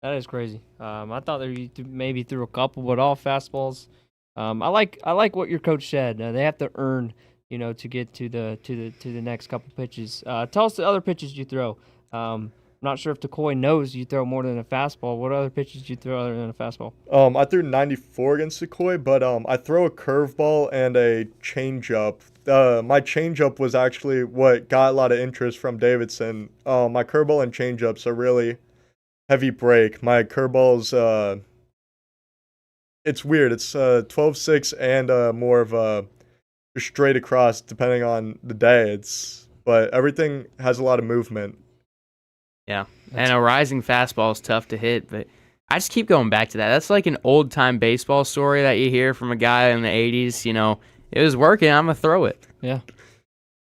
that is crazy. I thought they maybe threw a couple, but all fastballs. I like what your coach said. They have to earn, to get to the next couple pitches. Tell us the other pitches you throw. I'm not sure if Tukoi knows you throw more than a fastball. What other pitches do you throw other than a fastball? I threw 94 against Tukoi, but I throw a curveball and a changeup. My changeup was actually what got a lot of interest from Davidson. My curveball and changeups are really heavy break. My curveball's it's weird. It's 12-6 and more of a straight across depending on the day. But everything has a lot of movement. Yeah, and a rising fastball is tough to hit, but I just keep going back to that. That's like an old-time baseball story that you hear from a guy in the 80s. You know, it was working, I'm going to throw it. Yeah,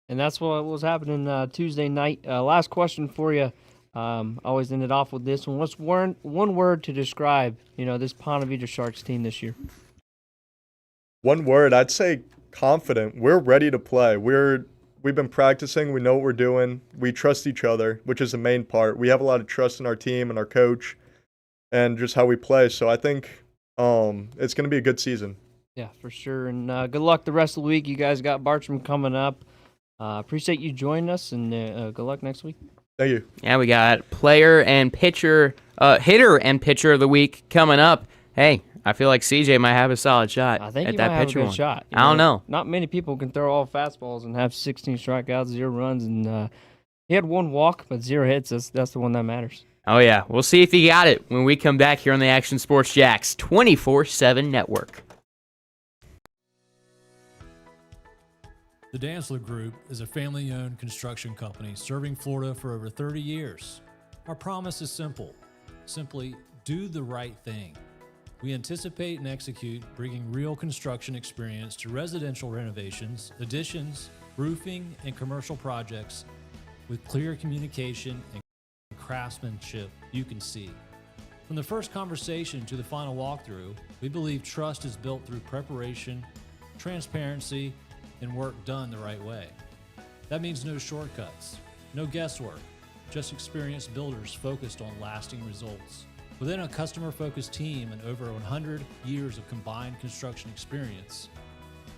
and that's what was happening Tuesday night. Last question for you. Always ended off with this one. What's one word to describe, this Ponte Vedra Sharks team this year? One word, I'd say confident. We're ready to play. We've been practicing. We know what we're doing. We trust each other, which is the main part. We have a lot of trust in our team and our coach and just how we play. So I think it's going to be a good season. Yeah, for sure. And good luck the rest of the week. You guys got Bartram coming up. Appreciate you joining us, and good luck next week. Thank you. Yeah, we got hitter and pitcher of the week coming up. Hey, I feel like CJ might have a solid shot. I think at he that might have a pitcher good one. shot. I don't know. Not many people can throw all fastballs and have 16 strikeouts, 0 runs, and he had 1 walk but 0 hits. That's the one that matters. Oh, yeah. We'll see if he got it when we come back here on the Action Sports Jacks 24/7 Network. The Dantzler Group is a family-owned construction company serving Florida for over 30 years. Our promise is simple. Simply do the right thing. We anticipate and execute bringing real construction experience to residential renovations, additions, roofing, and commercial projects with clear communication and craftsmanship you can see. From the first conversation to the final walkthrough, we believe trust is built through preparation, transparency, and work done the right way. That means no shortcuts, no guesswork, just experienced builders focused on lasting results. Within a customer-focused team and over 100 years of combined construction experience,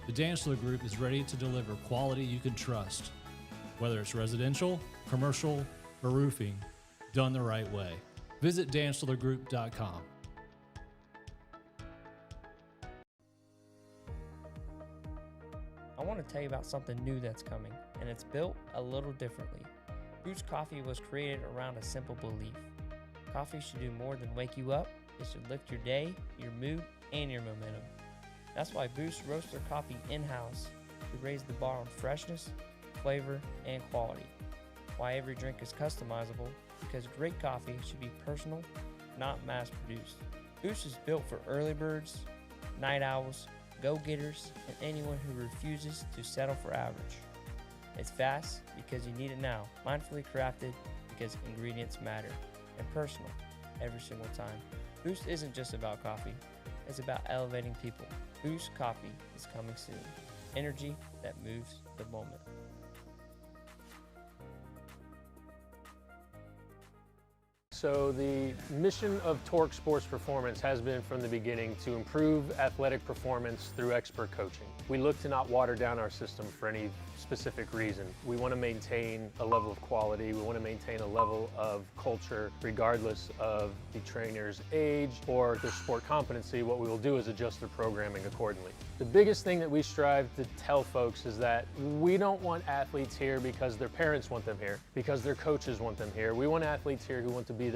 the Dantzler Group is ready to deliver quality you can trust, whether it's residential, commercial, or roofing, done the right way. Visit dantzlergroup.com. I want to tell you about something new that's coming, and it's built a little differently. Boost Coffee was created around a simple belief. Coffee should do more than wake you up. It should lift your day, your mood, and your momentum. That's why Boost roasts their coffee in-house to raise the bar on freshness, flavor, and quality. Why every drink is customizable, because great coffee should be personal, not mass-produced. Boost is built for early birds, night owls, go-getters, and anyone who refuses to settle for average. It's fast because you need it now, mindfully crafted because ingredients matter, and personal every single time. Boost isn't just about coffee, it's about elevating people. Boost Coffee is coming soon. Energy that moves the moment. So the mission of Torque Sports Performance has been from the beginning to improve athletic performance through expert coaching. We look to not water down our system for any specific reason. We want to maintain a level of quality. We want to maintain a level of culture regardless of the trainer's age or their sport competency. What we will do is adjust their programming accordingly. The biggest thing that we strive to tell folks is that we don't want athletes here because their parents want them here, because their coaches want them here. We want athletes here who want to be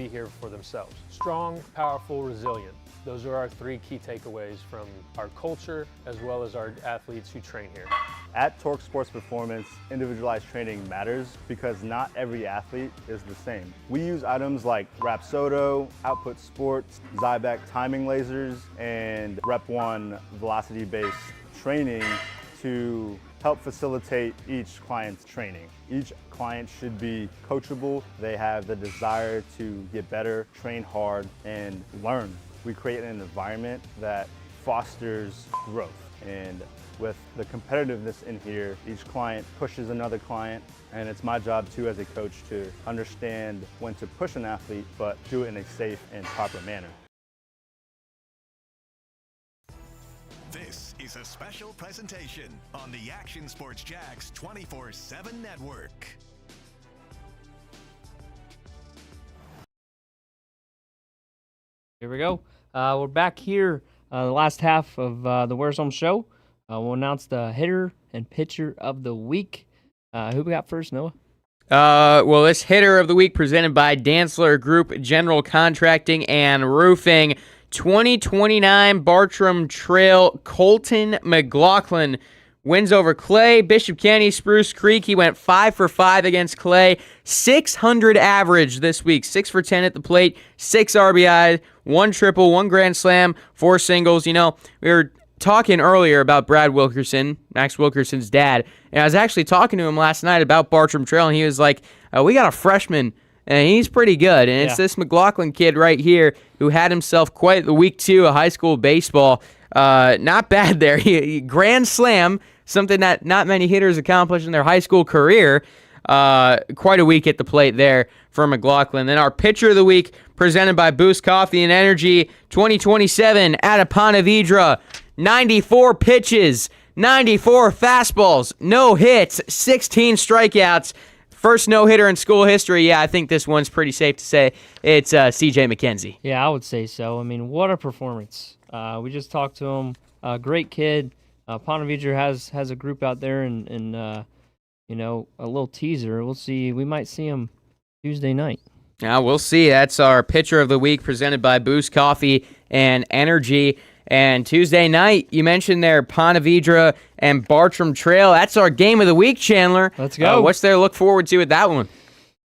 here for themselves. Strong, powerful, resilient. Those are our 3 key takeaways from our culture as well as our athletes who train here. At Torque Sports Performance, individualized training matters because not every athlete is the same. We use items like Rapsodo, Output Sports, Zyback timing lasers, and Rep 1 velocity-based training to help facilitate each client's training. Each client should be coachable. They have the desire to get better, train hard, and learn. We create an environment that fosters growth. And with the competitiveness in here, each client pushes another client, and it's my job too as a coach to understand when to push an athlete, but do it in a safe and proper manner. This is a special presentation on the Action Sports Jacks 24/7 Network. Here we go. We're back here, the last half of the Where's Home show. We'll announce the hitter and pitcher of the week. Who we got first, Noah? Well, this hitter of the week presented by Dantzler Group General Contracting and Roofing. 2029 Bartram Trail, Colton McLaughlin wins over Clay, Bishop Kenny, Spruce Creek. He went 5 for 5 against Clay. 600 average this week. 6 for 10 at the plate, 6 RBI, 1 triple, 1 grand slam, 4 singles. You know, we were talking earlier about Brad Wilkerson, Max Wilkerson's dad, and I was actually talking to him last night about Bartram Trail, and he was like, we got a freshman, and he's pretty good, and it's this McLaughlin kid right here who had himself quite the week 2 of high school baseball. Not bad there. He grand slam, something that not many hitters accomplish in their high school career. Quite a week at the plate there for McLaughlin. Then our pitcher of the week, presented by Boost Coffee and Energy 2027 out of Ponte Vedra. 94 pitches, 94 fastballs, no hits, 16 strikeouts. First no-hitter in school history. Yeah, I think this one's pretty safe to say it's CJ Mckenzie. Yeah, I would say so. I mean, what a performance. We just talked to him. Great kid. Ponte Vedra has a group out there, and you know, a little teaser. We'll see. We might see him Tuesday night. Yeah, we'll see. That's our pitcher of the week presented by Boost Coffee and Energy. And Tuesday night, you mentioned there, Ponte Vedra and Bartram Trail. That's our game of the week, Chandler. Let's go. What's there to look forward to with that one?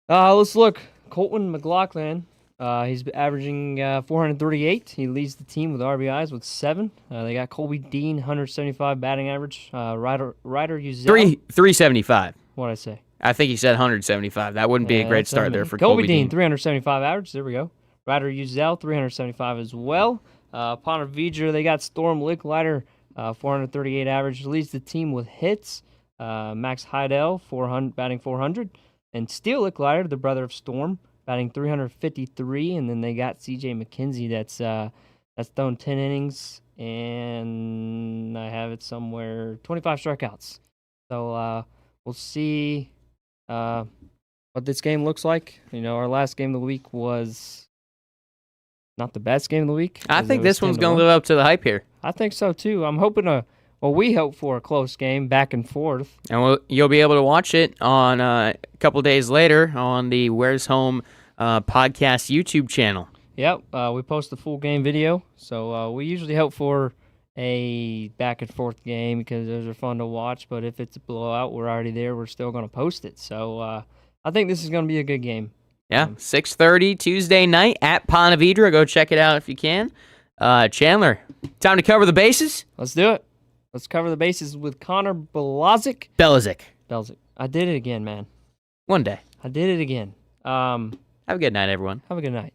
Let's look. Colton McLaughlin. He's averaging 438. He leads the team with RBIs with 7. They got Colby Dean, 175 batting average. Ryder Uzel. 375. What'd I say? I think he said 175. That wouldn't be a great start there for Colby Dean. 375 average. There we go. Ryder Uzel, 375 as well. Ponte Vedra, they got Storm Licklider, 438 average. Leads the team with hits. Max Heidel, batting 400. And Steele Licklider, the brother of Storm, batting 353. And then they got CJ Mckenzie, that's thrown 10 innings. And I have it somewhere, 25 strikeouts. So we'll see what this game looks like. You know, our last game of the week was not the best game of the week. I think this one's going to live up to the hype here. I think so, too. I'm hoping we hope for a close game, back and forth. And you'll be able to watch it on a couple days later on the Where's Home podcast YouTube channel. Yep, we post the full game video. So we usually hope for a back and forth game because those are fun to watch. But if it's a blowout, we're already there. We're still going to post it. So I think this is going to be a good game. Yeah, 6:30 Tuesday night at Ponte Vedra. Go check it out if you can. Chandler, time to cover the bases? Let's do it. Let's cover the bases with Connor Balazic. Balazic. I did it again, man. One day. I did it again. Have a good night, everyone. Have a good night.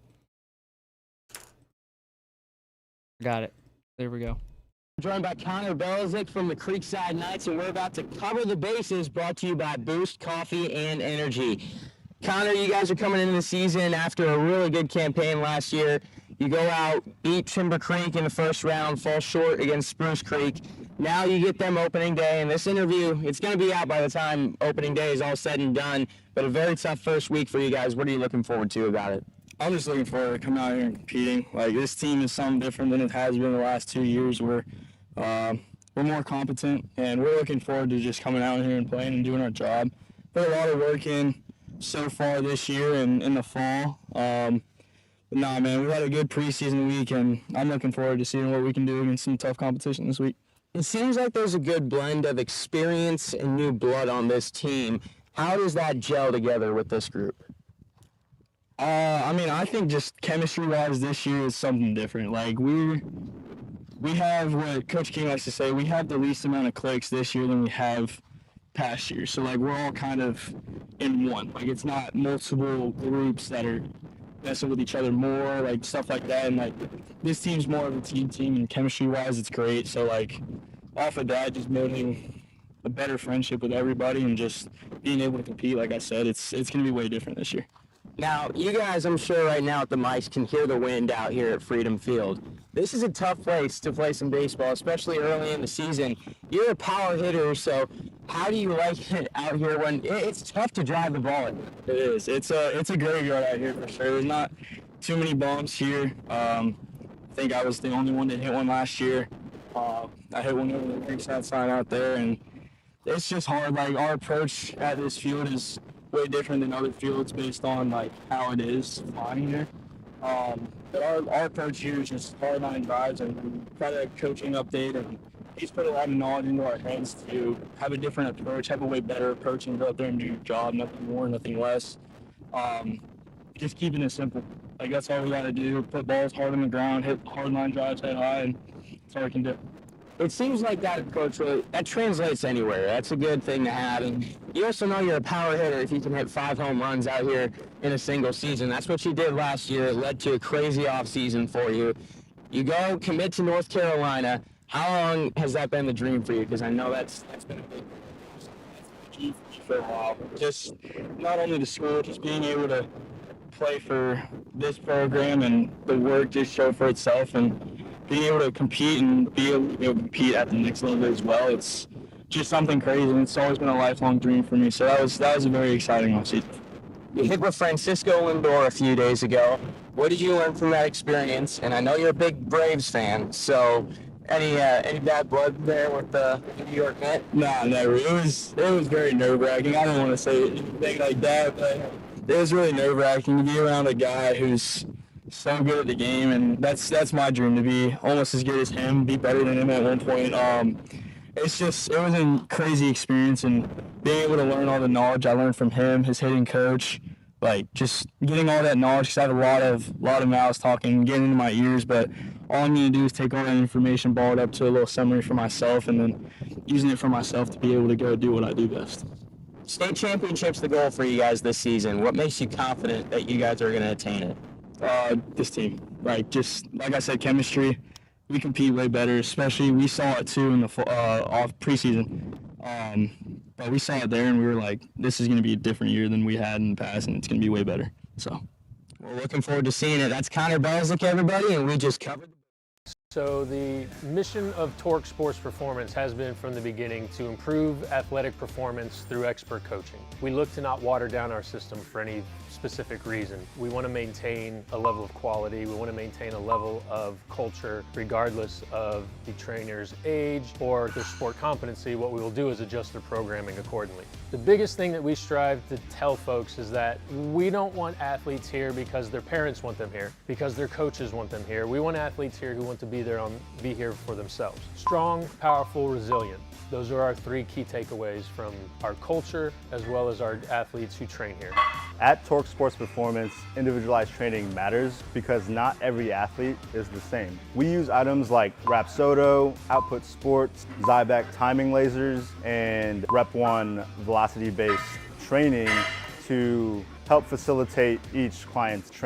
Got it. There we go. Joined by Connor Balazic from the Creekside Knights, and we're about to cover the bases, brought to you by Boost Coffee and Energy. Connor, you guys are coming into the season after a really good campaign last year. You go out, beat Timber Creek in the first round, fall short against Spruce Creek. Now you get them opening day, and this interview, it's going to be out by the time opening day is all said and done, but a very tough first week for you guys. What are you looking forward to about it? I'm just looking forward to coming out here and competing. Like, this team is something different than it has been the last 2 years. We're more competent, and we're looking forward to just coming out here and playing and doing our job. Put a lot of work in so far this year and in the fall. But nah, man, we've had a good preseason week, and I'm looking forward to seeing what we can do against some tough competition this week. It seems like there's a good blend of experience and new blood on this team. How does that gel together with this group? I think just chemistry-wise this year is something different. Like, we have what Coach King likes to say, we have the least amount of cliques this year than we have past years. So, like, we're all kind of in one. Like, it's not multiple groups that are messing with each other more, like, stuff like that. And, like, this team's more of a team, and chemistry-wise, it's great. So, like, off of that, just building a better friendship with everybody and just being able to compete, like I said, it's going to be way different this year. Now, you guys, I'm sure right now at the mics can hear the wind out here at Freedom Field. This is a tough place to play some baseball, especially early in the season. You're a power hitter, so how do you like it out here when it's tough to drive the ball in? It is. It's a graveyard out here for sure. There's not too many bombs here. I think I was the only one that hit one last year. I hit one over the Creekside sign out there, and it's just hard. Like, our approach at this field is way different than other fields based on, like, how it is flying here. But our approach here is just hard line drives and try to coaching update and he's put a lot of knowledge into our heads to have a different approach, have a way better approach, and go out there and do your job, nothing more, nothing less. Just keeping it simple. Like, that's all we got to do. Put balls hard on the ground, hit hard line drives, head high, and that's all we can do. It seems like that approach really, that translates anywhere. That's a good thing to have. And you also know you're a power hitter if you can hit 5 home runs out here in a single season. That's what you did last year. It led to a crazy offseason for you. You go commit to North Carolina. How long has that been the dream for you? Because I know that's been a big key for a while. Just not only the school, just being able to play for this program and the work just show for itself, and being able to compete and be able to compete at the next level as well. It's just something crazy, and it's always been a lifelong dream for me. So that was a very exciting offseason. You hit with Francisco Lindor a few days ago. What did you learn from that experience? And I know you're a big Braves fan, so any bad blood there with the New York Met? Nah, never. It was very nerve-wracking. I don't want to say anything like that, but it was really nerve-wracking to be around a guy who's so good at the game, and that's my dream, to be almost as good as him, be better than him at one point. It was a crazy experience, and being able to learn all the knowledge I learned from him, his hitting coach, like just getting all that knowledge, because I have a lot of mouths talking, getting into my ears, but all I need to do is take all that information, ball it up to a little summary for myself, and then using it for myself to be able to go do what I do best. State championship's the goal for you guys this season. What makes you confident that you guys are going to attain it? This team, just like I said, chemistry. We compete way better, especially we saw it too in the off preseason. But we saw it there, and we were like, this is going to be a different year than we had in the past, and it's going to be way better. So we're looking forward to seeing it. That's Connor Balazic, everybody, and we just covered. So the mission of Torque Sports Performance has been from the beginning to improve athletic performance through expert coaching. We look to not water down our system for any specific reason. We want to maintain a level of quality. We want to maintain a level of culture regardless of the trainer's age or their sport competency. What we will do is adjust their programming accordingly. The biggest thing that we strive to tell folks is that we don't want athletes here because their parents want them here, because their coaches want them here. We want athletes here who want to be here for themselves. Strong, powerful, resilient. Those are our 3 key takeaways from our culture as well as our athletes who train here. At Torque Sports Performance, individualized training matters because not every athlete is the same. We use items like Rapsodo, Output Sports, Zyback timing lasers, and Rep 1 velocity-based training to help facilitate each client's training.